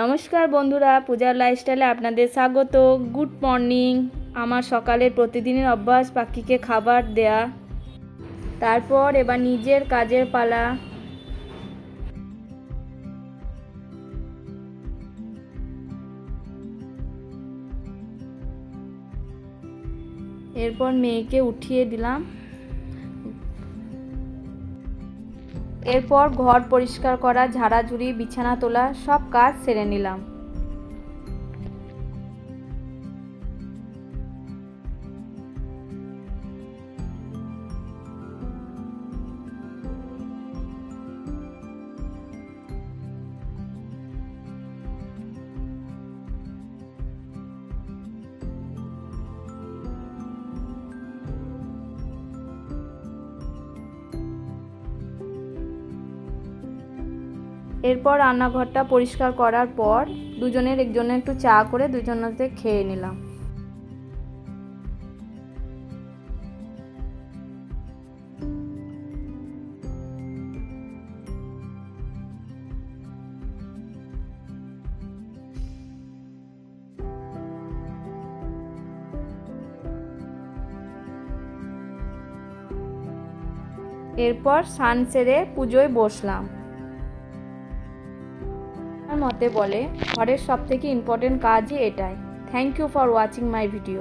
নমস্কার বন্ধুরা, পূজার লাইফস্টাইলে আপনাদের স্বাগত। Good morning. আমার সকালের প্রতিদিনের অভ্যাস পাখিকে খাবার দেয়া, তারপর এবার নিজের কাজের পালা। এরপর মেয়েকে উঠিয়ে দিলাম। এরপর ঘর পরিষ্কার করা, ঝাড়াঝুড়ি, বিছানা তোলা সব কাজ সেরে নিলাম। এরপর রান্নাঘরটা পরিষ্কার করার পর দুজনের একজনের একটু চা করে দুজনেতে খেয়ে নিলাম। এরপর স্নান সেরে পুজোয় বসলাম। আমার মতে বলে ঘরের সবথেকে ইম্পর্টেন্ট কাজই এটাই। Thank you for watching my video.